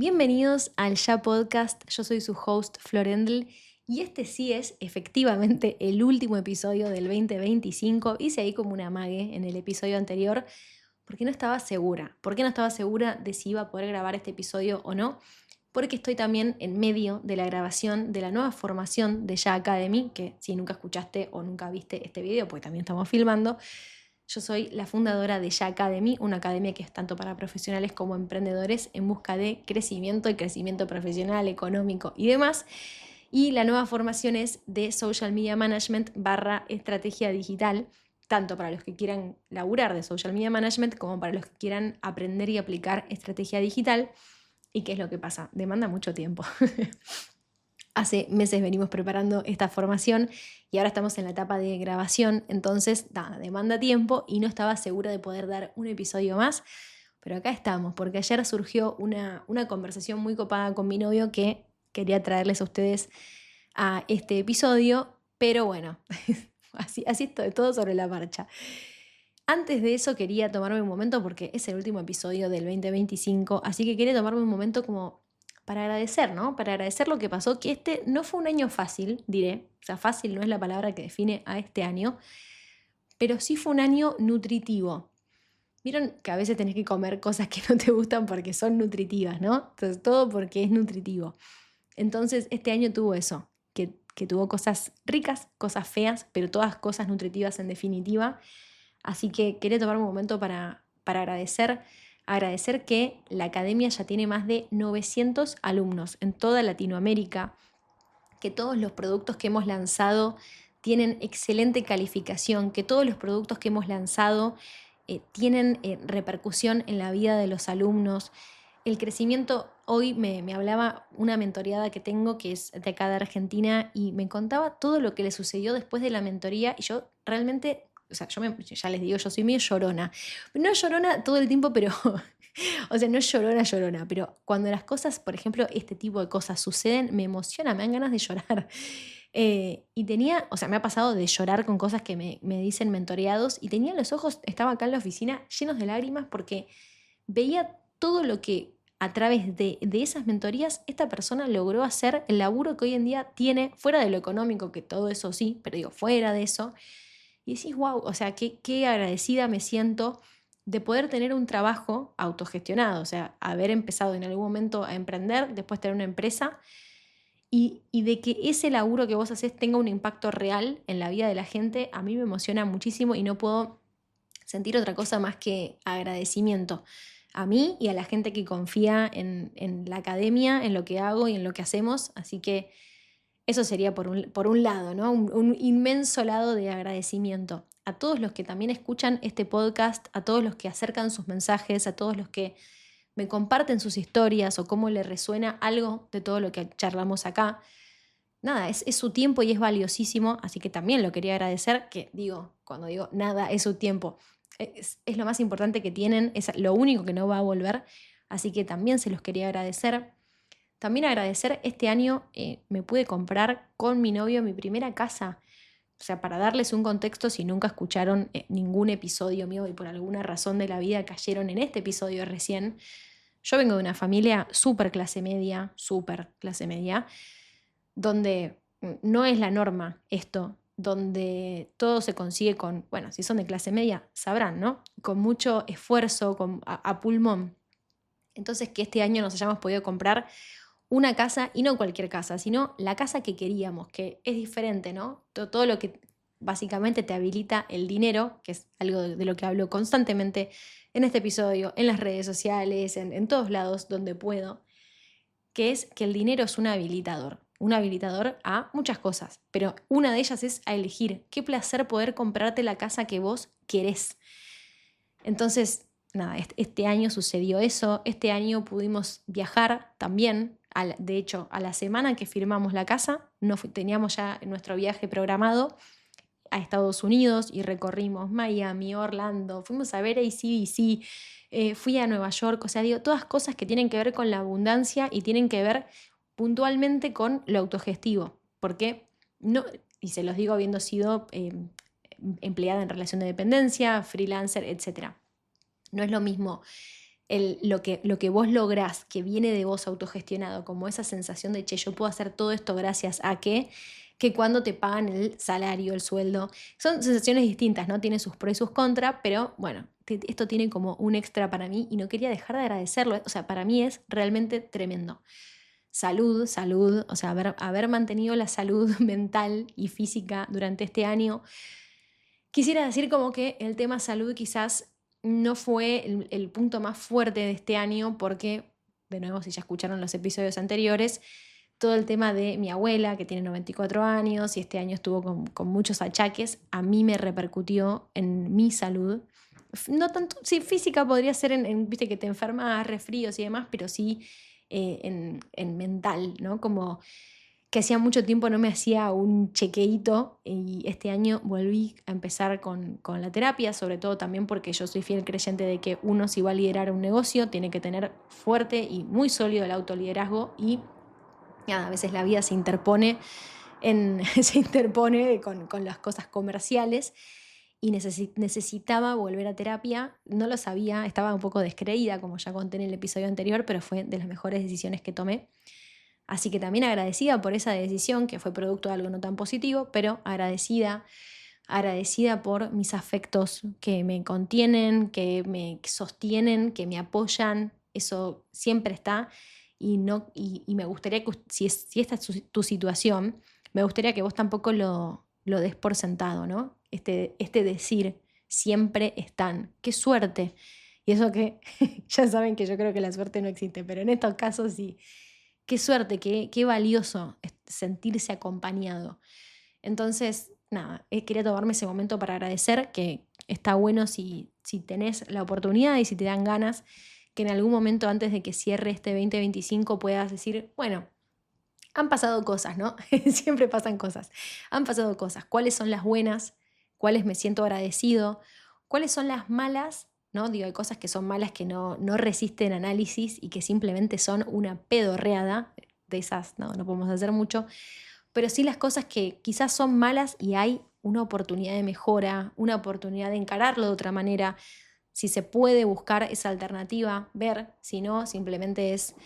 Bienvenidos al Ya Podcast, yo soy su host Florendl y este sí es efectivamente el último episodio del 2025. Hice ahí como una amague en el episodio anterior porque no estaba segura. ¿Por qué no estaba segura de si iba a poder grabar este episodio o no? Porque estoy también en medio de la grabación de la nueva formación de Ya Academy, que si nunca escuchaste o nunca viste este video, porque también estamos filmando. Yo soy la fundadora de Ya Academy, una academia que es tanto para profesionales como emprendedores en busca de crecimiento y crecimiento profesional, económico y demás. Y la nueva formación es de Social Media Management / estrategia digital, tanto para los que quieran laburar de Social Media Management como para los que quieran aprender y aplicar estrategia digital. ¿Y qué es lo que pasa? Demanda mucho tiempo. Hace meses venimos preparando esta formación y ahora estamos en la etapa de grabación, entonces demanda tiempo y no estaba segura de poder dar un episodio más, pero acá estamos, porque ayer surgió una conversación muy copada con mi novio que quería traerles a ustedes a este episodio, pero bueno, así es todo sobre la marcha. Antes de eso quería tomarme un momento porque es el último episodio del 2025, así que quería tomarme un momento como para agradecer, ¿no? Para agradecer lo que pasó, que este no fue un año fácil, diré. O sea, fácil no es la palabra que define a este año, pero sí fue un año nutritivo. Vieron que a veces tenés que comer cosas que no te gustan porque son nutritivas, ¿no? Entonces, todo porque es nutritivo. Entonces, este año tuvo eso, que tuvo cosas ricas, cosas feas, pero todas cosas nutritivas en definitiva. Así que quería tomar un momento para agradecer que la academia ya tiene más de 900 alumnos en toda Latinoamérica, que todos los productos que hemos lanzado tienen excelente calificación, que todos los productos que hemos lanzado tienen repercusión en la vida de los alumnos. El crecimiento, hoy me hablaba una mentoreada que tengo, que es de acá de Argentina, y me contaba todo lo que le sucedió después de la mentoría, y yo realmente, o sea, ya les digo, yo soy medio llorona. No llorona todo el tiempo, pero, o sea, no llorona, llorona, pero cuando las cosas, por ejemplo, este tipo de cosas suceden, me emociona, me dan ganas de llorar. Y tenía, o sea, me ha pasado de llorar con cosas que me dicen mentoreados, y tenía los ojos, estaba acá en la oficina, llenos de lágrimas porque veía todo lo que a través de esas mentorías esta persona logró hacer, el laburo que hoy en día tiene, fuera de lo económico, que todo eso sí, pero digo, fuera de eso, y decís, wow, o sea, qué agradecida me siento de poder tener un trabajo autogestionado, o sea, haber empezado en algún momento a emprender, después tener una empresa, y de que ese laburo que vos haces tenga un impacto real en la vida de la gente, a mí me emociona muchísimo y no puedo sentir otra cosa más que agradecimiento a mí y a la gente que confía en la academia, en lo que hago y en lo que hacemos. Así que eso sería por un lado, ¿no? Un inmenso lado de agradecimiento a todos los que también escuchan este podcast, a todos los que acercan sus mensajes, a todos los que me comparten sus historias o cómo les resuena algo de todo lo que charlamos acá. Nada, es su tiempo y es valiosísimo, así que también lo quería agradecer, que digo, cuando digo nada es su tiempo, es lo más importante que tienen, es lo único que no va a volver, así que también se los quería agradecer. También agradecer, este año me pude comprar con mi novio mi primera casa. O sea, para darles un contexto, si nunca escucharon ningún episodio mío y por alguna razón de la vida cayeron en este episodio recién, yo vengo de una familia súper clase media, donde no es la norma esto, donde todo se consigue con, bueno, si son de clase media, sabrán, ¿no? Con mucho esfuerzo, a pulmón. Entonces, que este año nos hayamos podido comprar una casa, y no cualquier casa, sino la casa que queríamos, que es diferente, ¿no? Todo lo que básicamente te habilita el dinero, que es algo de lo que hablo constantemente en este episodio, en las redes sociales, en todos lados donde puedo, que es que el dinero es un habilitador a muchas cosas, pero una de ellas es a elegir. Qué placer poder comprarte la casa que vos querés. Entonces, nada, este año sucedió eso, este año pudimos viajar también, de hecho, a la semana que firmamos la casa, teníamos ya nuestro viaje programado a Estados Unidos y recorrimos Miami, Orlando, fuimos a ver AC/DC, fui a Nueva York, o sea, digo, todas cosas que tienen que ver con la abundancia y tienen que ver puntualmente con lo autogestivo, porque no, y se los digo habiendo sido empleada en relación de dependencia, freelancer, etc. No es lo mismo lo que vos lográs, que viene de vos autogestionado, como esa sensación de, che, yo puedo hacer todo esto gracias a que cuando te pagan el salario, el sueldo. Son sensaciones distintas, ¿no? Tiene sus pros y sus contras, pero bueno, esto tiene como un extra para mí y no quería dejar de agradecerlo. O sea, para mí es realmente tremendo. Salud, salud, o sea, haber mantenido la salud mental y física durante este año. Quisiera decir como que el tema salud quizás no fue el punto más fuerte de este año porque, de nuevo, si ya escucharon los episodios anteriores, todo el tema de mi abuela, que tiene 94 años y este año estuvo con muchos achaques, a mí me repercutió en mi salud. No tanto, sí, física podría ser viste, que te enfermas, resfríos y demás, pero sí en mental, ¿no? Como que hacía mucho tiempo no me hacía un chequeíto y este año volví a empezar con la terapia, sobre todo también porque yo soy fiel creyente de que uno, si va a liderar un negocio, tiene que tener fuerte y muy sólido el autoliderazgo y nada, a veces la vida se interpone, se interpone con las cosas comerciales y necesitaba volver a terapia. No lo sabía, estaba un poco descreída, como ya conté en el episodio anterior, pero fue de las mejores decisiones que tomé. Así que también agradecida por esa decisión, que fue producto de algo no tan positivo, pero agradecida por mis afectos que me contienen, que me sostienen, que me apoyan. Eso siempre está y me gustaría que, si esta es tu situación, me gustaría que vos tampoco lo des por sentado, ¿no? Este decir, siempre están. ¡Qué suerte! Y eso que ya saben que yo creo que la suerte no existe, pero en estos casos sí. Qué suerte, qué valioso sentirse acompañado. Entonces, nada, quería tomarme ese momento para agradecer, que está bueno si tenés la oportunidad y si te dan ganas, que en algún momento antes de que cierre este 2025 puedas decir, bueno, han pasado cosas, ¿no? Siempre pasan cosas. Han pasado cosas. ¿Cuáles son las buenas? ¿Cuáles me siento agradecido? ¿Cuáles son las malas? ¿No? Digo, hay cosas que son malas que no resisten análisis y que simplemente son una pedorreada. De esas no podemos hacer mucho. Pero sí las cosas que quizás son malas y hay una oportunidad de mejora, una oportunidad de encararlo de otra manera. Si se puede buscar esa alternativa, ver, si no, simplemente es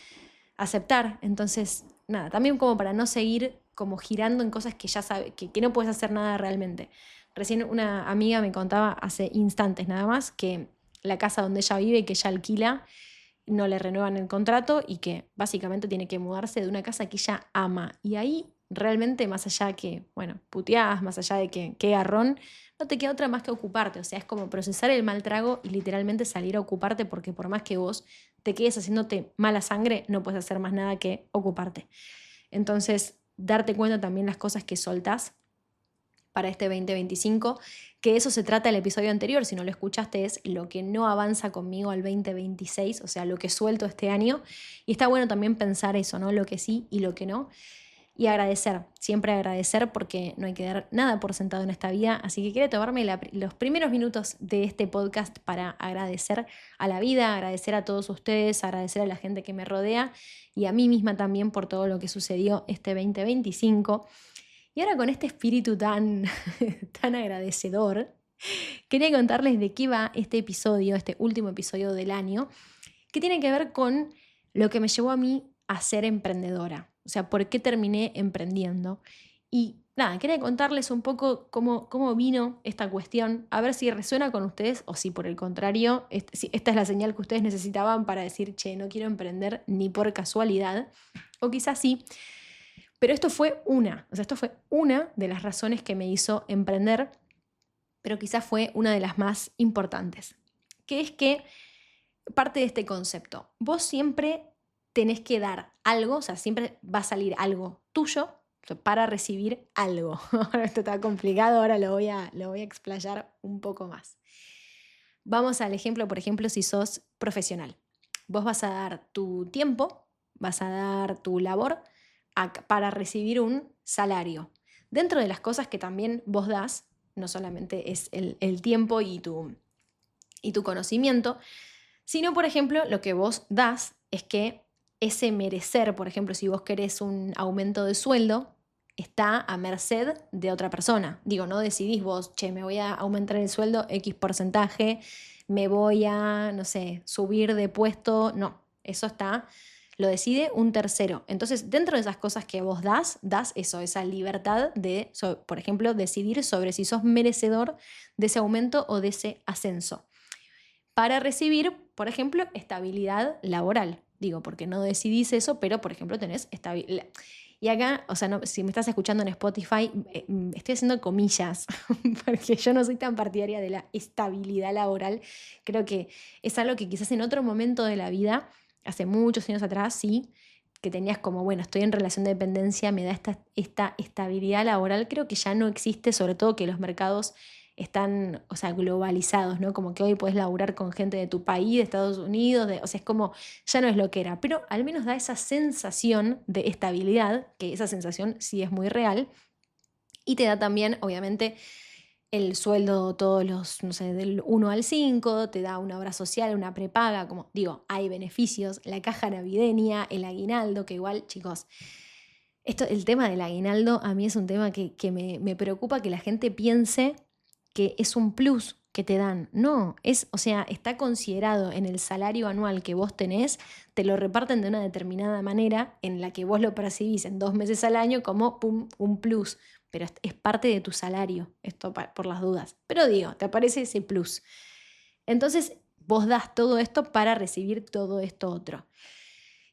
aceptar. Entonces, nada, también como para no seguir como girando en cosas que ya sabes, que no puedes hacer nada realmente. Recién una amiga me contaba hace instantes nada más que la casa donde ella vive y que ella alquila no le renuevan el contrato y que básicamente tiene que mudarse de una casa que ella ama. Y ahí realmente, más allá que, bueno, puteás, más allá de que qué garrón, no te queda otra más que ocuparte. O sea, es como procesar el mal trago y literalmente salir a ocuparte, porque por más que vos te quedes haciéndote mala sangre, no puedes hacer más nada que ocuparte. Entonces, darte cuenta también las cosas que soltás para este 2025, que eso se trata el episodio anterior, si no lo escuchaste, es lo que no avanza conmigo al 2026, o sea, lo que suelto este año. Y está bueno también pensar eso, ¿no? Lo que sí y lo que no. Y agradecer, siempre agradecer, porque no hay que dar nada por sentado en esta vida. Así que quiero tomarme los primeros minutos de este podcast para agradecer a la vida, agradecer a todos ustedes, agradecer a la gente que me rodea y a mí misma también por todo lo que sucedió este 2025. Y ahora con este espíritu tan, tan agradecedor, quería contarles de qué va este episodio, este último episodio del año, que tiene que ver con lo que me llevó a mí a ser emprendedora. O sea, por qué terminé emprendiendo. Y nada, quería contarles un poco cómo vino esta cuestión, a ver si resuena con ustedes o si por el contrario, si esta es la señal que ustedes necesitaban para decir, che, no quiero emprender ni por casualidad, o quizás sí. Pero esto fue una de las razones que me hizo emprender, pero quizás fue una de las más importantes, que es que parte de este concepto, vos siempre tenés que dar algo, o sea, siempre va a salir algo tuyo para recibir algo. Ahora esto está complicado, ahora lo voy a explayar un poco más. Vamos al ejemplo, por ejemplo, si sos profesional. Vos vas a dar tu tiempo, vas a dar tu labor para recibir un salario. Dentro de las cosas que también vos das, no solamente es el tiempo y tu conocimiento, sino, por ejemplo, lo que vos das es que ese merecer, por ejemplo, si vos querés un aumento de sueldo, está a merced de otra persona. Digo, no decidís vos, che, me voy a aumentar el sueldo X porcentaje, me voy a, no sé, subir de puesto. No, eso lo decide un tercero. Entonces, dentro de esas cosas que vos das eso, esa libertad de, por ejemplo, decidir sobre si sos merecedor de ese aumento o de ese ascenso. Para recibir, por ejemplo, estabilidad laboral. Digo, porque no decidís eso, pero, por ejemplo, tenés estabilidad. Y acá, o sea, no, si me estás escuchando en Spotify, estoy haciendo comillas, porque yo no soy tan partidaria de la estabilidad laboral. Creo que es algo que quizás en otro momento de la vida, hace muchos años atrás, sí, que tenías como, bueno, estoy en relación de dependencia, me da esta estabilidad laboral. Creo que ya no existe, sobre todo que los mercados están, o sea, globalizados, ¿no? Como que hoy puedes laburar con gente de tu país, de Estados Unidos, o sea, es como, ya no es lo que era, pero al menos da esa sensación de estabilidad, que esa sensación sí es muy real, y te da también, obviamente, el sueldo todos los, no sé, del 1 al 5, te da una obra social, una prepaga, como digo, hay beneficios, la caja navideña, el aguinaldo, que igual, chicos, el tema del aguinaldo a mí es un tema que me preocupa que la gente piense que es un plus que te dan. No, o sea, está considerado en el salario anual que vos tenés, te lo reparten de una determinada manera en la que vos lo percibís en 2 meses al año como pum, un plus, pero es parte de tu salario, esto por las dudas. Pero digo, te aparece ese plus. Entonces, vos das todo esto para recibir todo esto otro.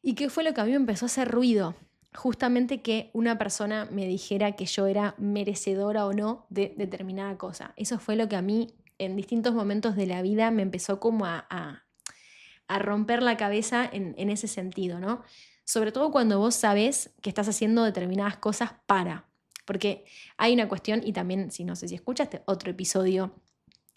¿Y qué fue lo que a mí me empezó a hacer ruido? Justamente que una persona me dijera que yo era merecedora o no de determinada cosa. Eso fue lo que a mí en distintos momentos de la vida me empezó como a romper la cabeza en ese sentido, ¿no? Sobre todo cuando vos sabés que estás haciendo determinadas cosas porque hay una cuestión, y también, si no sé si escuchaste otro episodio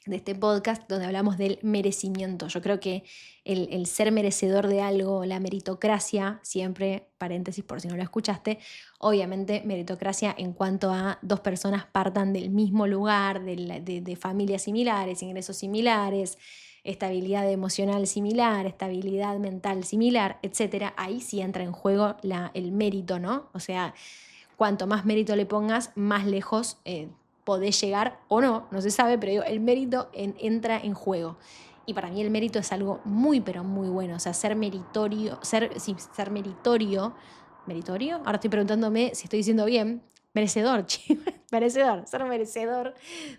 de este podcast donde hablamos del merecimiento. Yo creo que el ser merecedor de algo, la meritocracia, siempre, paréntesis por si no lo escuchaste, obviamente meritocracia en cuanto a 2 personas partan del mismo lugar, de familias similares, ingresos similares, estabilidad emocional similar, estabilidad mental similar, etc. Ahí sí entra en juego el mérito, ¿no? O sea, cuanto más mérito le pongas, más lejos podés llegar o no, no se sabe, pero digo, el mérito entra en juego. Y para mí el mérito es algo muy, pero muy bueno. O sea, ser meritorio, ser meritorio, ahora estoy preguntándome si estoy diciendo bien, merecedor, merecedor, ser merecedor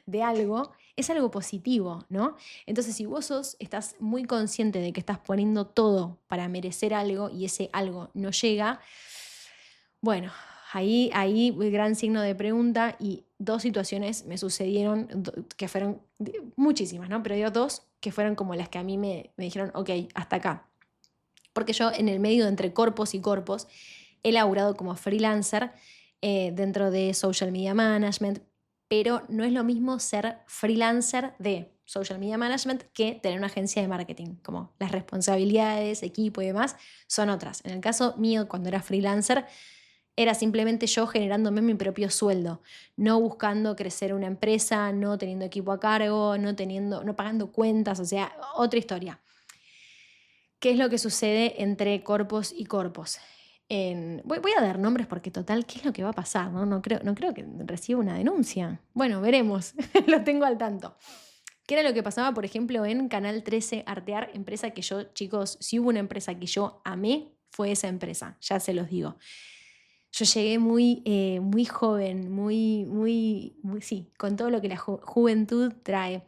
de algo, es algo positivo, ¿no? Entonces, si vos estás muy consciente de que estás poniendo todo para merecer algo y ese algo no llega, bueno, ahí gran signo de pregunta, y 2 situaciones me sucedieron que fueron muchísimas, ¿no? Pero digo 2 que fueron como las que a mí me dijeron, ok, hasta acá. Porque yo en el medio de entre corpos y corpos he laburado como freelancer dentro de social media management, pero no es lo mismo ser freelancer de social media management que tener una agencia de marketing, como las responsabilidades, equipo y demás son otras. En el caso mío, cuando era freelancer, era simplemente yo generándome mi propio sueldo, no buscando crecer una empresa, no teniendo equipo a cargo, no pagando cuentas, o sea, otra historia. ¿Qué es lo que sucede entre corpos y corpos? Voy a dar nombres porque total, ¿qué es lo que va a pasar? No creo que reciba una denuncia. Bueno, veremos, lo tengo al tanto. ¿Qué era lo que pasaba, por ejemplo, en Canal 13 Artear? Empresa que yo, chicos, si hubo una empresa que yo amé, fue esa empresa, ya se los digo. Yo llegué muy joven, sí, con todo lo que la juventud trae,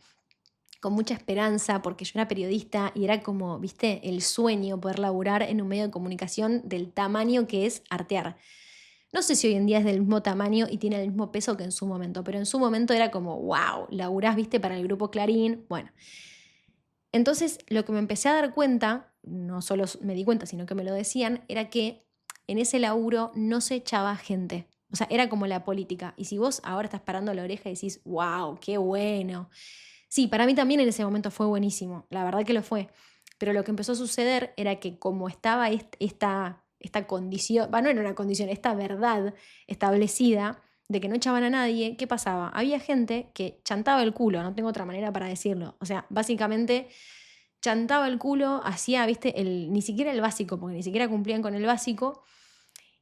con mucha esperanza, porque yo era periodista y era como, viste, el sueño poder laburar en un medio de comunicación del tamaño que es Artear. No sé si hoy en día es del mismo tamaño y tiene el mismo peso que en su momento, pero en su momento era como, wow, laburás, viste, para el grupo Clarín. Bueno, entonces lo que me empecé a dar cuenta, no solo me di cuenta, sino que me lo decían, era que en ese laburo no se echaba gente. O sea, era como la política. Y si vos ahora estás parando la oreja y decís, wow, qué bueno. Sí, para mí también en ese momento fue buenísimo. La verdad que lo fue. Pero lo que empezó a suceder era que como estaba esta condición, no era una condición, esta verdad establecida de que no echaban a nadie, ¿qué pasaba? Había gente que chantaba el culo, no tengo otra manera para decirlo. O sea, básicamente chantaba el culo, hacía, viste, ni siquiera el básico, porque ni siquiera cumplían con el básico,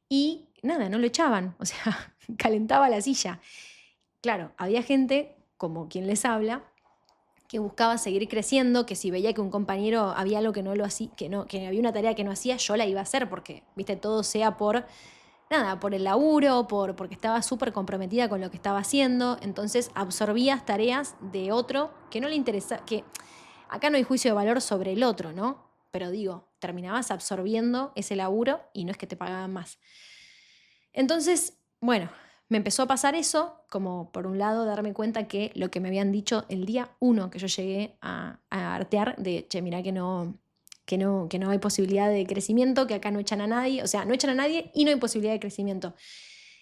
y nada, no lo echaban, o sea, calentaba la silla. Claro, había gente, como quien les habla, que buscaba seguir creciendo, que si veía que un compañero había algo que no lo hacía, que había una tarea que no hacía, yo la iba a hacer porque, viste, todo sea por nada, por el laburo, porque estaba súper comprometida con lo que estaba haciendo, entonces absorbías tareas de otro que no le interesa, que acá no hay juicio de valor sobre el otro, ¿no? Pero digo, terminabas absorbiendo ese laburo y no es que te pagaban más. Entonces, bueno, me empezó a pasar eso, como por un lado darme cuenta que lo que me habían dicho el día 1 que yo llegué a artear, de, che, mirá que no hay posibilidad de crecimiento, que acá no echan a nadie, o sea, no echan a nadie y no hay posibilidad de crecimiento.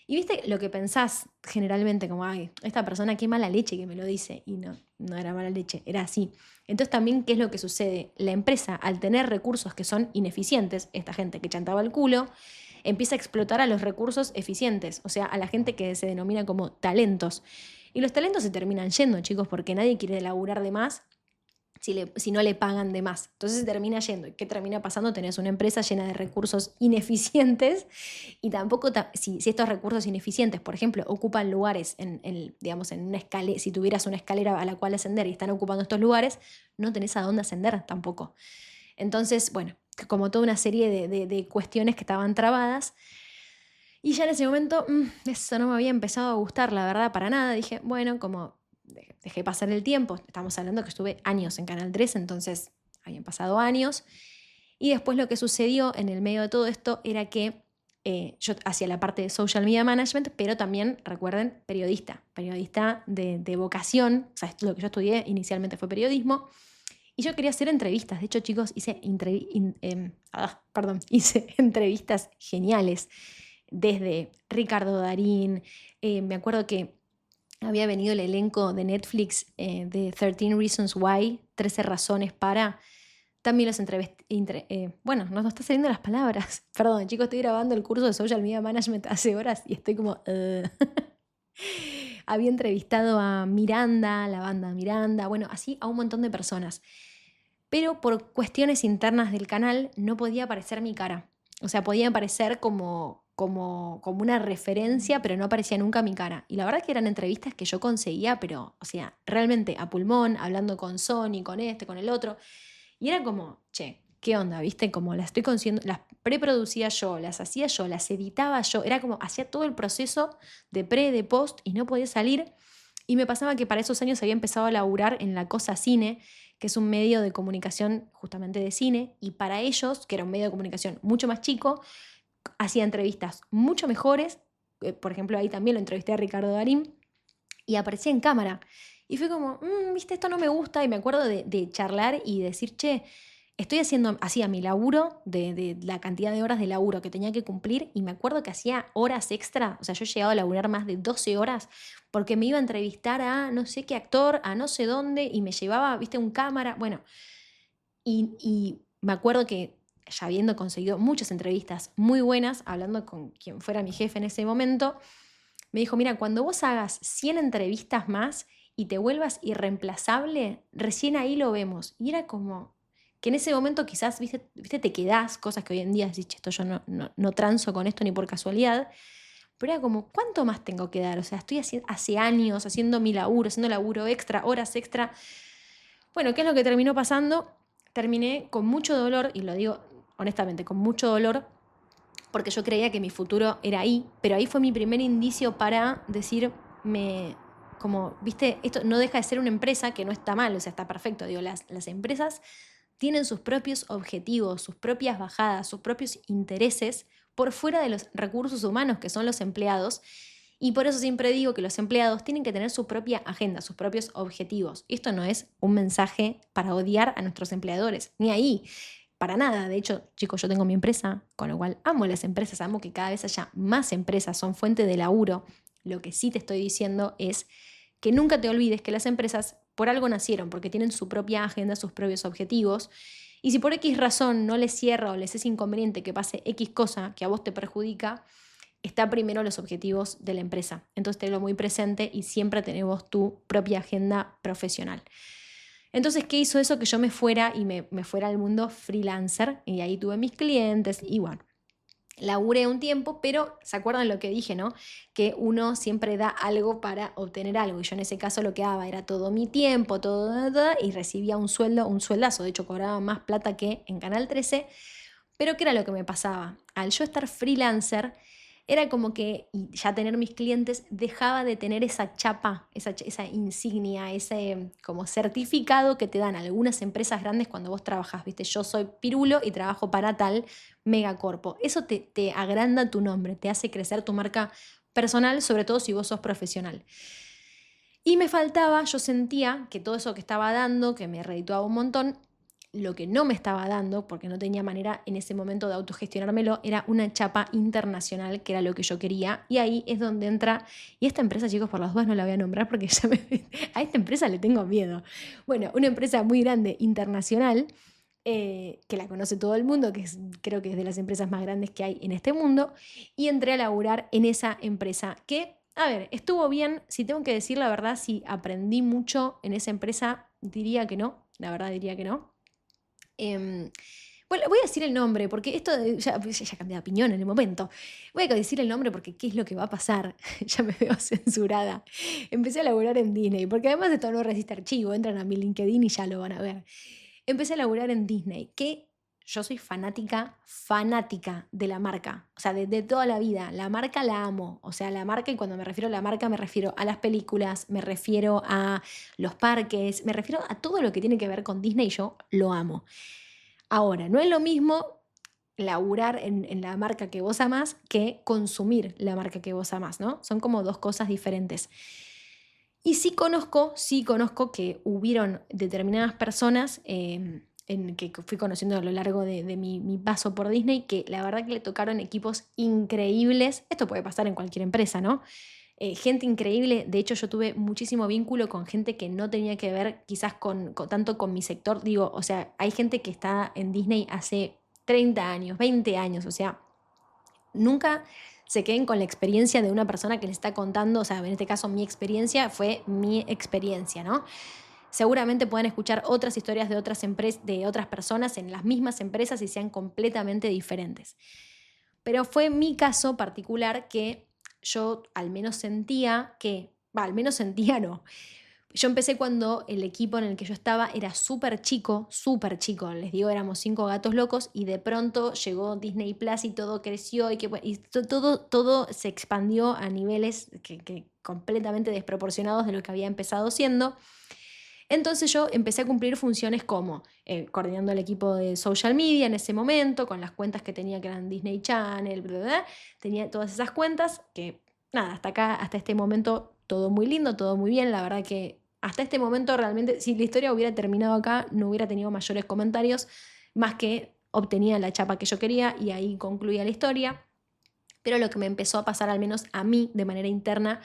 Y viste lo que pensás generalmente, como, ay, esta persona qué mala leche que me lo dice, y no, no era mala leche, era así. Entonces también, ¿qué es lo que sucede? La empresa, al tener recursos que son ineficientes, esta gente que chantaba el culo, empieza a explotar a los recursos eficientes, o sea, a la gente que se denomina como talentos. Y los talentos se terminan yendo, chicos, porque nadie quiere laburar de más si no le pagan de más. Entonces se termina yendo. ¿Y qué termina pasando? Tenés una empresa llena de recursos ineficientes y tampoco, si estos recursos ineficientes, por ejemplo, ocupan lugares digamos, en una escalera, si tuvieras una escalera a la cual ascender y están ocupando estos lugares, no tenés a dónde ascender tampoco. Entonces, bueno, como toda una serie de cuestiones que estaban trabadas. Y ya en ese momento, eso no me había empezado a gustar, la verdad, para nada. Dije, bueno, como dejé pasar el tiempo, estamos hablando que estuve años en Canal 3, entonces habían pasado años. Y después lo que sucedió en el medio de todo esto era que yo hacía la parte de social media management, pero también, recuerden, periodista de vocación, o sea, lo que yo estudié inicialmente fue periodismo, y yo quería hacer entrevistas. De hecho, chicos, hice entrevistas geniales, desde Ricardo Darín, me acuerdo que había venido el elenco de Netflix de 13 Reasons Why, 13 razones para. También los bueno, no está saliendo las palabras. Perdón, chicos, estoy grabando el curso de Social Media Management hace horas y estoy como. Había entrevistado a Miranda, la banda Miranda, bueno, así a un montón de personas. Pero por cuestiones internas del canal no podía aparecer mi cara. O sea, podía aparecer como una referencia, pero no aparecía nunca mi cara. Y la verdad que eran entrevistas que yo conseguía, pero, o sea, realmente a pulmón, hablando con Sony, con este, con el otro. Y era como, che, ¿qué onda? ¿Viste? Como las estoy consiguiendo, las preproducía yo, las hacía yo, las editaba yo. Era como, hacía todo el proceso de pre, de post y no podía salir. Y me pasaba que para esos años había empezado a laburar en La Cosa Cine, que es un medio de comunicación justamente de cine, y para ellos, que era un medio de comunicación mucho más chico, hacía entrevistas mucho mejores. Por ejemplo, ahí también lo entrevisté a Ricardo Darín y aparecía en cámara. Y fue como, viste, esto no me gusta. Y me acuerdo de charlar y decir, che, estoy hacía mi laburo de la cantidad de horas de laburo que tenía que cumplir. Y me acuerdo que hacía horas extra. O sea, yo he llegado a laburar más de 12 horas porque me iba a entrevistar a no sé qué actor, a no sé dónde, y me llevaba, viste, un cámara. Bueno, y me acuerdo que ya habiendo conseguido muchas entrevistas muy buenas, hablando con quien fuera mi jefe en ese momento, me dijo, mira, cuando vos hagas 100 entrevistas más y te vuelvas irreemplazable, recién ahí lo vemos. Y era como que en ese momento quizás, viste te quedás, cosas que hoy en día decís, esto yo no transo con esto ni por casualidad, pero era como, ¿cuánto más tengo que dar? O sea, estoy hace años haciendo mi laburo, haciendo laburo extra, horas extra. Bueno, ¿qué es lo que terminó pasando? Terminé con mucho dolor, y lo digo honestamente, con mucho dolor, porque yo creía que mi futuro era ahí, pero ahí fue mi primer indicio para decirme, como, viste, esto no deja de ser una empresa, que no está mal, o sea, está perfecto, digo, las empresas tienen sus propios objetivos, sus propias bajadas, sus propios intereses por fuera de los recursos humanos que son los empleados. Y por eso siempre digo que los empleados tienen que tener su propia agenda, sus propios objetivos. Esto no es un mensaje para odiar a nuestros empleadores, ni ahí, para nada. De hecho, chicos, yo tengo mi empresa, con lo cual amo las empresas, amo que cada vez haya más empresas, son fuente de laburo. Lo que sí te estoy diciendo es que nunca te olvides que las empresas por algo nacieron, porque tienen su propia agenda, sus propios objetivos. Y si por X razón no les cierra o les es inconveniente que pase X cosa que a vos te perjudica, está primero los objetivos de la empresa. Entonces tenlo muy presente y siempre tenemos tu propia agenda profesional. Entonces, ¿qué hizo eso? Que yo me fuera y me fuera al mundo freelancer, y ahí tuve mis clientes y bueno. Laburé un tiempo, pero ¿se acuerdan lo que dije, no? Que uno siempre da algo para obtener algo. Y yo en ese caso lo que daba era todo mi tiempo, todo, y recibía un sueldo, un sueldazo. De hecho, cobraba más plata que en Canal 13. Pero ¿qué era lo que me pasaba? Al yo estar freelancer, era como que, y ya tener mis clientes, dejaba de tener esa chapa, esa insignia, ese como certificado que te dan algunas empresas grandes cuando vos trabajas, ¿viste? Yo soy Pirulo y trabajo para tal megacorpo. Eso te agranda tu nombre, te hace crecer tu marca personal, sobre todo si vos sos profesional. Y me faltaba, yo sentía que todo eso que estaba dando, que me redituaba un montón, lo que no me estaba dando, porque no tenía manera en ese momento de autogestionármelo, era una chapa internacional, que era lo que yo quería. Y ahí es donde entra, y esta empresa, chicos, por las dudas no la voy a nombrar porque a esta empresa le tengo miedo. Bueno, una empresa muy grande, internacional, que la conoce todo el mundo, creo que es de las empresas más grandes que hay en este mundo, y entré a laburar en esa empresa que, a ver, estuvo bien. Si tengo que decir la verdad, si aprendí mucho en esa empresa, diría que no, la verdad diría que no. Bueno, voy a decir el nombre, porque esto ya cambié de opinión en el momento. Voy a decir el nombre porque ¿qué es lo que va a pasar? Ya me veo censurada. Empecé a laburar en Disney, porque además esto no resiste archivo, entran a mi LinkedIn y ya lo van a ver. Empecé a laburar en Disney, que yo soy fanática, fanática de la marca, o sea, de toda la vida. La marca la amo, o sea, la marca, y cuando me refiero a la marca me refiero a las películas, me refiero a los parques, me refiero a todo lo que tiene que ver con Disney, yo lo amo. Ahora, no es lo mismo laburar en la marca que vos amás que consumir la marca que vos amás, ¿no? Son como dos cosas diferentes. Y sí conozco que hubieron determinadas personas que fui conociendo a lo largo de mi paso por Disney, que la verdad que le tocaron equipos increíbles. Esto puede pasar en cualquier empresa, ¿no? Gente increíble. De hecho, yo tuve muchísimo vínculo con gente que no tenía que ver quizás tanto con mi sector. Digo, o sea, hay gente que está en Disney hace 30 años, 20 años, o sea, nunca se queden con la experiencia de una persona que les está contando. O sea, en este caso mi experiencia fue mi experiencia, ¿no? Seguramente puedan escuchar otras historias de otras de otras personas en las mismas empresas y sean completamente diferentes. Pero fue mi caso particular que yo al menos sentía que, al menos sentía no. Yo empecé cuando el equipo en el que yo estaba era súper chico, les digo, éramos 5 gatos locos, y de pronto llegó Disney Plus y todo creció y todo se expandió a niveles que completamente desproporcionados de lo que había empezado siendo. Entonces yo empecé a cumplir funciones como coordinando el equipo de social media en ese momento, con las cuentas que tenía que eran Disney Channel, bla, bla, bla. Tenía todas esas cuentas que, nada, hasta acá, hasta este momento, todo muy lindo, todo muy bien. La verdad que hasta este momento realmente, si la historia hubiera terminado acá, no hubiera tenido mayores comentarios, más que obtenía la chapa que yo quería y ahí concluía la historia. Pero lo que me empezó a pasar, al menos a mí, de manera interna,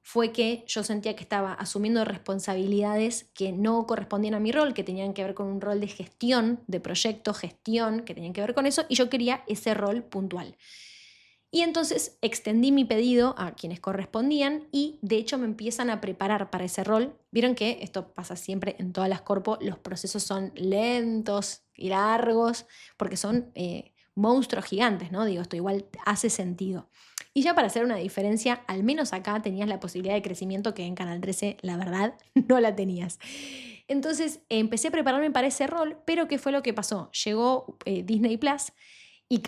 fue que yo sentía que estaba asumiendo responsabilidades que no correspondían a mi rol, que tenían que ver con un rol de gestión, de proyecto, gestión, que tenían que ver con eso, y yo quería ese rol puntual. Y entonces extendí mi pedido a quienes correspondían y de hecho me empiezan a preparar para ese rol. Vieron que esto pasa siempre en todas las corpos, los procesos son lentos y largos porque son monstruos gigantes, ¿no? Digo, esto igual hace sentido. Y ya para hacer una diferencia, al menos acá tenías la posibilidad de crecimiento que en Canal 13, la verdad, no la tenías. Entonces empecé a prepararme para ese rol, pero ¿qué fue lo que pasó? Llegó Disney Plus y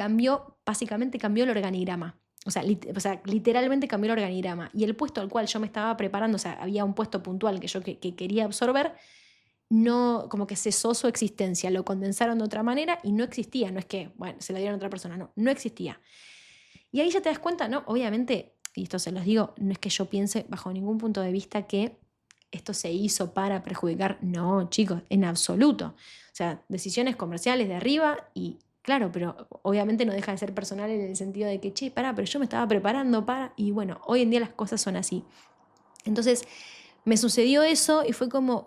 básicamente cambió el organigrama. O sea, literalmente cambió el organigrama. Y el puesto al cual yo me estaba preparando, o sea, había un puesto puntual que yo que quería absorber, no, como que cesó su existencia. Lo condensaron de otra manera y no existía. No es que, bueno, se lo dieron a otra persona, no existía. Y ahí ya te das cuenta, ¿no? Obviamente, y esto se los digo, no es que yo piense bajo ningún punto de vista que esto se hizo para perjudicar. No, chicos, en absoluto. O sea, decisiones comerciales de arriba y claro, pero obviamente no deja de ser personal en el sentido de que, che, pero yo me estaba preparando para... Y bueno, hoy en día las cosas son así. Entonces, me sucedió eso y fue como,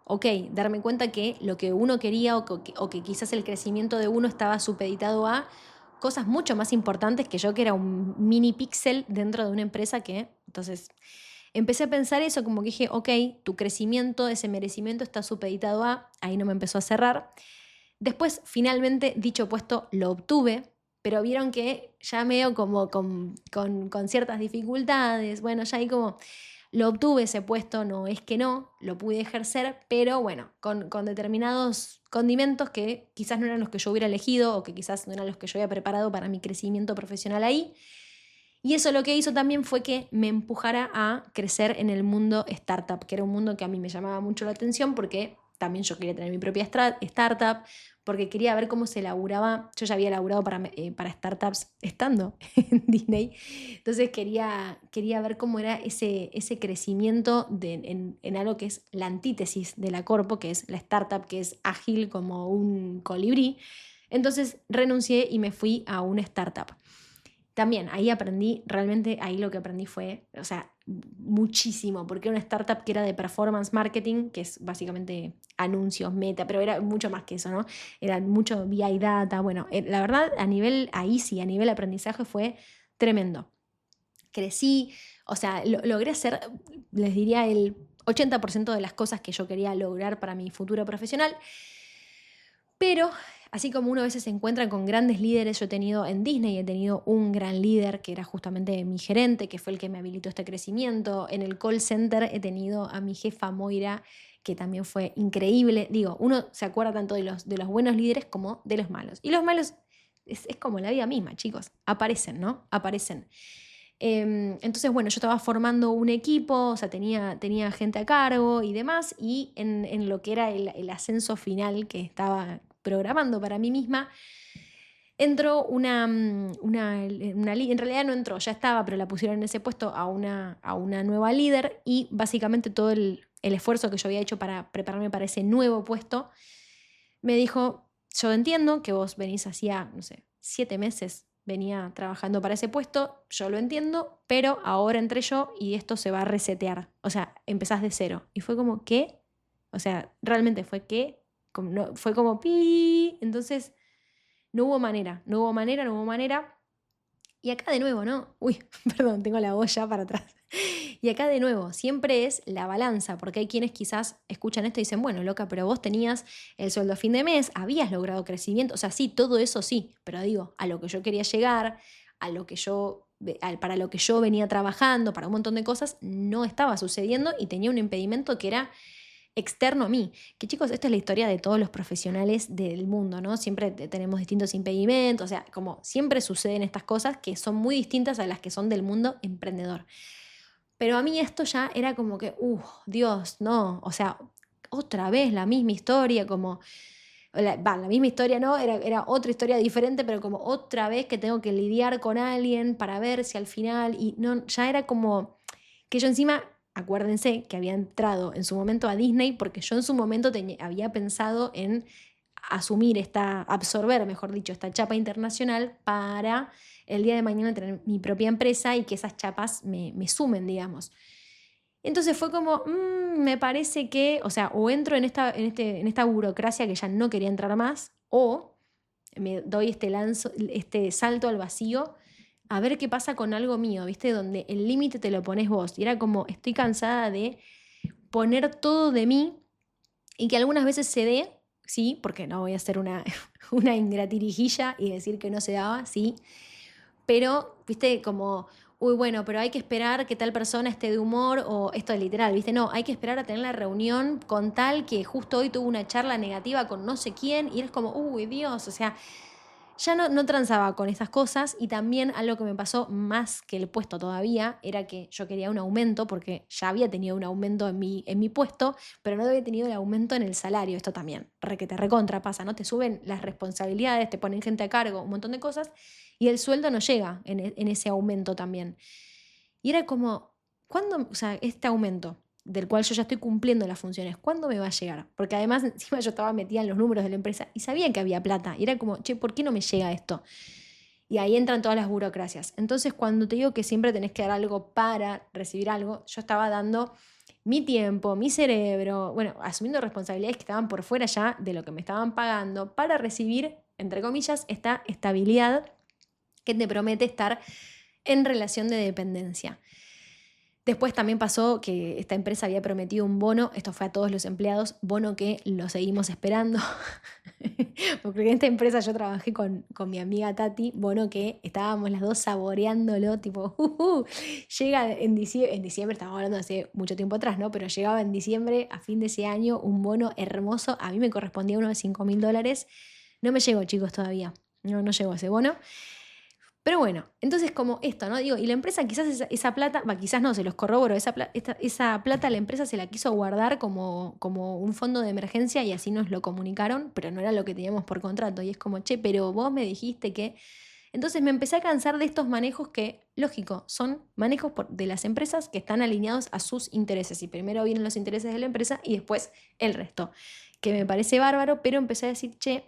ok, darme cuenta que lo que uno quería o que quizás el crecimiento de uno estaba supeditado a cosas mucho más importantes que yo, que era un mini píxel dentro de una empresa que... Entonces, empecé a pensar eso, como que dije, ok, tu crecimiento, ese merecimiento está supeditado a... Ahí no me empezó a cerrar. Después, finalmente, dicho puesto lo obtuve. pero vieron que ya medio como con ciertas dificultades, bueno, ya ahí como lo obtuve ese puesto, no es que no, lo pude ejercer, pero bueno, con determinados condimentos que quizás no eran los que yo hubiera elegido o que quizás no eran los que yo había preparado para mi crecimiento profesional ahí. Y eso lo que hizo también fue que me empujara a crecer en el mundo startup, que era un mundo que a mí me llamaba mucho la atención porque también yo quería tener mi propia startup, porque quería ver cómo se laburaba. Yo ya había laburado para startups estando en Disney, entonces quería ver cómo era ese crecimiento en algo que es la antítesis de la corpo, que es la startup, que es ágil como un colibrí. Entonces renuncié y me fui a una startup. También ahí aprendí, realmente ahí lo que aprendí fue, o sea, muchísimo, porque era una startup que era de performance marketing, que es básicamente anuncios, meta, pero era mucho más que eso, ¿no? Era mucho BI data, bueno, la verdad ahí sí, a nivel aprendizaje fue tremendo. Crecí, o sea, logré hacer, les diría, el 80% de las cosas que yo quería lograr para mi futuro profesional, pero así como uno a veces se encuentra con grandes líderes, yo he tenido en Disney, he tenido un gran líder que era justamente mi gerente, que fue el que me habilitó este crecimiento. En el call center he tenido a mi jefa Moira, que también fue increíble. Digo, uno se acuerda tanto de los buenos líderes como de los malos. Y los malos es como la vida misma, chicos. Aparecen, ¿no? Aparecen. Entonces, bueno, yo estaba formando un equipo, o sea, tenía gente a cargo y demás, y en lo que era el ascenso final que estaba programando para mí misma, entró en realidad no entró, ya estaba, pero la pusieron en ese puesto a una nueva líder y básicamente todo el esfuerzo que yo había hecho para prepararme para ese nuevo puesto, me dijo, yo entiendo que vos venís hacía, no sé, 7 meses, venía trabajando para ese puesto, yo lo entiendo, pero ahora entré yo y esto se va a resetear, o sea, empezás de cero. Y fue como, ¿qué? O sea, realmente fue que, fue como, pi, entonces no hubo manera, no hubo manera, no hubo manera. Y acá de nuevo, ¿no? Uy, perdón, tengo la voz ya para atrás. Y acá de nuevo, siempre es la balanza, porque hay quienes quizás escuchan esto y dicen, bueno, loca, pero vos tenías el sueldo a fin de mes, habías logrado crecimiento, o sea, sí, todo eso sí, pero digo, a lo que yo quería llegar, para lo que yo venía trabajando, para un montón de cosas, no estaba sucediendo y tenía un impedimento que era externo a mí. Que chicos, esta es la historia de todos los profesionales del mundo, ¿no? Siempre tenemos distintos impedimentos, o sea, como siempre suceden estas cosas que son muy distintas a las que son del mundo emprendedor. Pero a mí esto ya era como que, Dios, no, o sea, otra vez la misma historia, como, la misma historia no, era otra historia diferente, pero como otra vez que tengo que lidiar con alguien para ver si al final, y no, ya era como que yo encima, acuérdense que había entrado en su momento a Disney porque yo en su momento había pensado en absorber, mejor dicho, esta chapa internacional para el día de mañana tener mi propia empresa y que esas chapas me sumen, digamos. Entonces fue como, me parece que, o sea, o entro en esta burocracia que ya no quería entrar más, o me doy este salto al vacío a ver qué pasa con algo mío, ¿viste? Donde el límite te lo pones vos. Y era como, estoy cansada de poner todo de mí y que algunas veces se dé, sí, porque no voy a ser una ingratirijilla y decir que no se daba, sí, pero, viste, como, uy, bueno, pero hay que esperar que tal persona esté de humor o esto es literal, viste, no, hay que esperar a tener la reunión con tal que justo hoy tuvo una charla negativa con no sé quién y eres como, uy, Dios, o sea, ya no transaba con esas cosas y también algo que me pasó más que el puesto todavía era que yo quería un aumento porque ya había tenido un aumento en mi puesto, pero no había tenido el aumento en el salario. Esto también, que te recontra pasa, ¿no? Te suben las responsabilidades, te ponen gente a cargo, un montón de cosas y el sueldo no llega en ese aumento también. Y era como, ¿cuándo, o sea, este aumento? Del cual yo ya estoy cumpliendo las funciones, ¿cuándo me va a llegar? Porque además encima yo estaba metida en los números de la empresa y sabía que había plata. Y era como, che, ¿por qué no me llega esto? Y ahí entran todas las burocracias. Entonces, cuando te digo que siempre tenés que dar algo para recibir algo, yo estaba dando mi tiempo, mi cerebro, bueno, asumiendo responsabilidades que estaban por fuera ya de lo que me estaban pagando para recibir, entre comillas, esta estabilidad que te promete estar en relación de dependencia. Después también pasó que esta empresa había prometido un bono, esto fue a todos los empleados, bono que lo seguimos esperando. Porque en esta empresa yo trabajé con mi amiga Tati, bono que estábamos las dos saboreándolo, tipo, llega en diciembre, estamos hablando de hace mucho tiempo atrás, ¿no? Pero llegaba en diciembre, a fin de ese año, un bono hermoso, a mí me correspondía uno de $5.000, no me llegó, chicos, todavía, no llegó ese bono. Pero bueno, entonces como esto, ¿no? Digo, y la empresa quizás esa plata, quizás no, se los corroboro, esa plata la empresa se la quiso guardar como un fondo de emergencia y así nos lo comunicaron, pero no era lo que teníamos por contrato. Y es como, che, pero vos me dijiste que... Entonces me empecé a cansar de estos manejos que, lógico, son manejos de las empresas que están alineados a sus intereses. Y primero vienen los intereses de la empresa y después el resto, que me parece bárbaro, pero empecé a decir, che,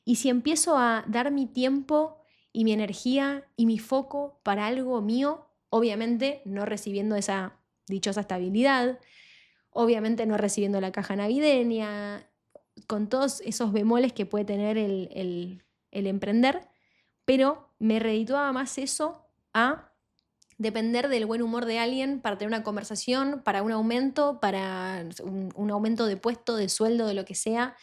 ¿y si empiezo a dar mi tiempo y mi energía y mi foco para algo mío, obviamente no recibiendo esa dichosa estabilidad, obviamente no recibiendo la caja navideña, con todos esos bemoles que puede tener el emprender, pero me redituaba más eso a depender del buen humor de alguien para tener una conversación, para un aumento, para un aumento de puesto, de sueldo, de lo que sea.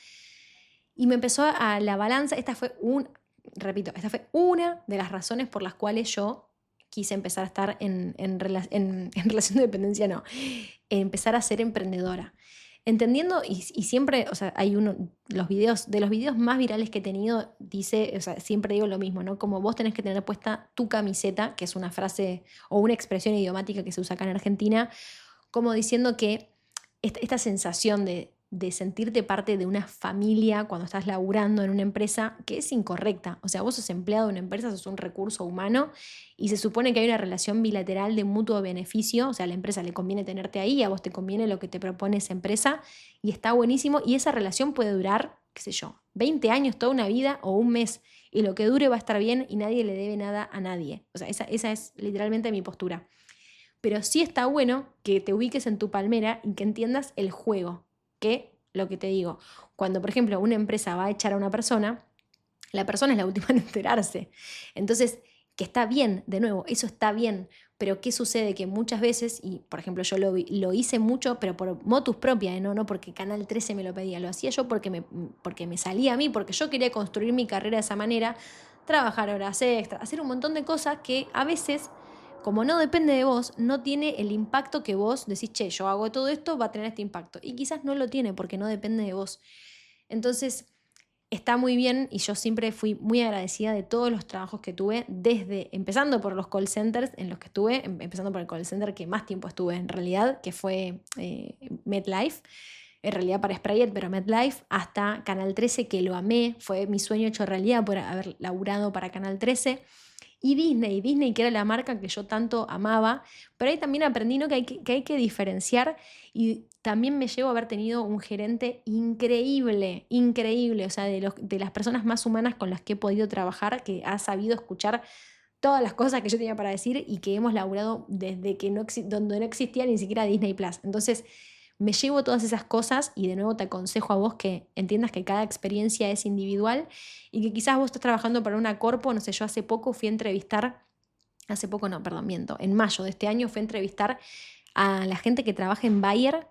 Y me empezó a la balanza, esta fue una de las razones por las cuales yo quise empezar a estar en relación de dependencia, no, empezar a ser emprendedora. Entendiendo, y siempre, o sea, hay de los videos más virales que he tenido, dice, o sea, siempre digo lo mismo, ¿no? Como vos tenés que tener puesta tu camiseta, que es una frase o una expresión idiomática que se usa acá en Argentina, como diciendo que esta sensación de sentirte parte de una familia cuando estás laburando en una empresa, que es incorrecta. O sea, vos sos empleado de una empresa, sos un recurso humano y se supone que hay una relación bilateral de mutuo beneficio. O sea, a la empresa le conviene tenerte ahí y a vos te conviene lo que te propone esa empresa y está buenísimo. Y esa relación puede durar, qué sé yo, 20 años, toda una vida o un mes. Y lo que dure va a estar bien y nadie le debe nada a nadie. O sea, esa es literalmente mi postura. Pero sí está bueno que te ubiques en tu palmera y que entiendas el juego, que lo que te digo, cuando por ejemplo una empresa va a echar a una persona, la persona es la última en enterarse. Entonces, que está bien, de nuevo, eso está bien, pero ¿qué sucede? Que muchas veces, y por ejemplo yo lo hice mucho, pero por motus propia, no porque Canal 13 me lo pedía, lo hacía yo porque me salía a mí, porque yo quería construir mi carrera de esa manera, trabajar horas extra, hacer un montón de cosas que a veces, como no depende de vos, no tiene el impacto que vos decís, che, yo hago todo esto, va a tener este impacto. Y quizás no lo tiene porque no depende de vos. Entonces, está muy bien y yo siempre fui muy agradecida de todos los trabajos que tuve, empezando por los call centers en los que estuve, empezando por el call center que más tiempo estuve en realidad, que fue MetLife, en realidad para Sprayet, pero MetLife, hasta Canal 13, que lo amé, fue mi sueño hecho realidad por haber laburado para Canal 13. Y Disney, que era la marca que yo tanto amaba, pero ahí también aprendí, ¿no? que hay que diferenciar y también me llevo a haber tenido un gerente increíble, increíble, o sea, de las personas más humanas con las que he podido trabajar, que ha sabido escuchar todas las cosas que yo tenía para decir y que hemos laburado desde que donde no existía ni siquiera Disney Plus. Entonces, me llevo todas esas cosas y de nuevo te aconsejo a vos que entiendas que cada experiencia es individual y que quizás vos estás trabajando para una corpo, no sé, yo en mayo de este año fui a entrevistar a la gente que trabaja en Bayer,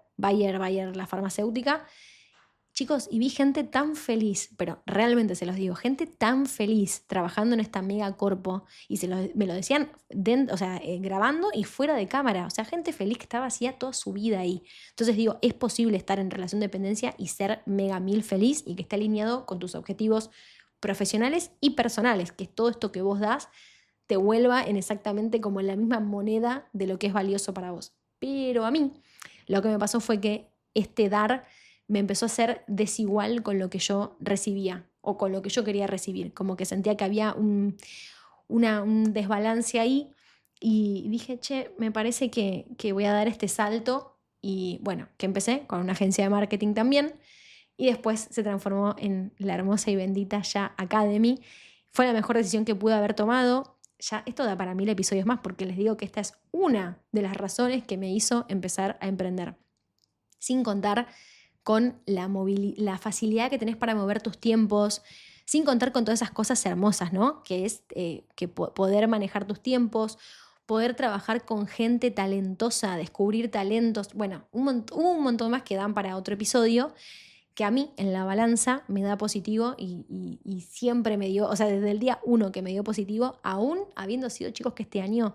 la farmacéutica. Chicos, y vi gente tan feliz, pero realmente se los digo, gente tan feliz trabajando en esta mega corpo y me lo decían grabando y fuera de cámara, o sea, gente feliz que estaba hacía toda su vida ahí. Entonces digo, es posible estar en relación de dependencia y ser mega mil feliz y que esté alineado con tus objetivos profesionales y personales, que todo esto que vos das te vuelva en exactamente como en la misma moneda de lo que es valioso para vos. Pero a mí lo que me pasó fue que este dar me empezó a ser desigual con lo que yo recibía o con lo que yo quería recibir, como que sentía que había un desbalance ahí y dije, che, me parece que voy a dar este salto y bueno, que empecé con una agencia de marketing también y después se transformó en la hermosa y bendita Ya Academy. Fue la mejor decisión que pude haber tomado. Ya esto da para 1000 episodios más porque les digo que esta es una de las razones que me hizo empezar a emprender. Sin contar con la facilidad que tenés para mover tus tiempos, sin contar con todas esas cosas hermosas, ¿no? Que es poder manejar tus tiempos, poder trabajar con gente talentosa, descubrir talentos, bueno, un montón más que dan para otro episodio, que a mí en la balanza me da positivo y siempre me dio, o sea, desde el día 1 que me dio positivo, aún habiendo sido chicos que este año,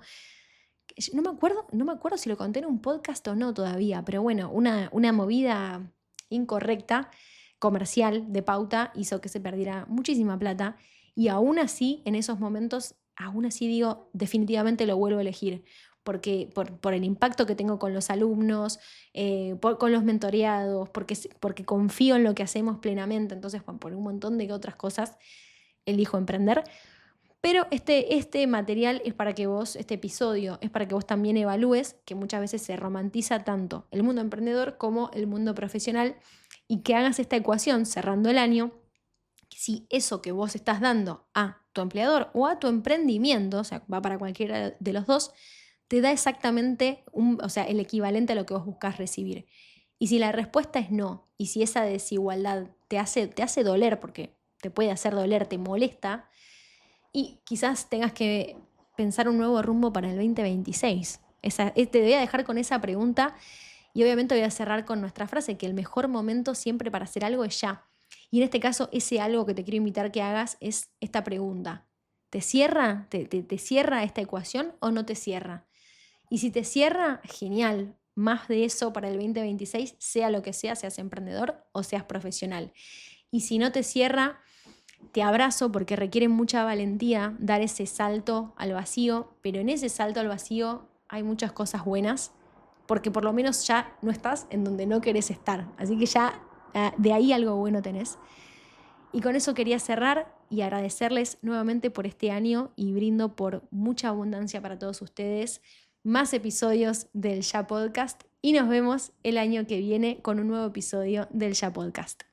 no me acuerdo si lo conté en un podcast o no todavía, pero bueno, una movida incorrecta, comercial, de pauta, hizo que se perdiera muchísima plata y aún así, en esos momentos, aún así digo, definitivamente lo vuelvo a elegir. Porque por el impacto que tengo con los alumnos, con los mentoreados, porque confío en lo que hacemos plenamente, entonces por un montón de otras cosas elijo emprender. Pero este material es para que vos, este episodio es para que vos también evalúes que muchas veces se romantiza tanto el mundo emprendedor como el mundo profesional y que hagas esta ecuación cerrando el año, si eso que vos estás dando a tu empleador o a tu emprendimiento, o sea, va para cualquiera de los dos, te da exactamente o sea, el equivalente a lo que vos buscas recibir. Y si la respuesta es no, y si esa desigualdad te hace doler, porque te puede hacer doler, te molesta, y quizás tengas que pensar un nuevo rumbo para el 2026. Te voy a dejar con esa pregunta y obviamente voy a cerrar con nuestra frase, que el mejor momento siempre para hacer algo es ya. Y en este caso, ese algo que te quiero invitar que hagas es esta pregunta. ¿Te cierra? ¿Te cierra esta ecuación o no te cierra? Y si te cierra, genial. Más de eso para el 2026, sea lo que sea, seas emprendedor o seas profesional. Y si no te cierra, te abrazo porque requiere mucha valentía dar ese salto al vacío, pero en ese salto al vacío hay muchas cosas buenas, porque por lo menos ya no estás en donde no querés estar. Así que ya de ahí algo bueno tenés. Y con eso quería cerrar y agradecerles nuevamente por este año y brindo por mucha abundancia para todos ustedes, más episodios del Ya Podcast y nos vemos el año que viene con un nuevo episodio del Ya Podcast.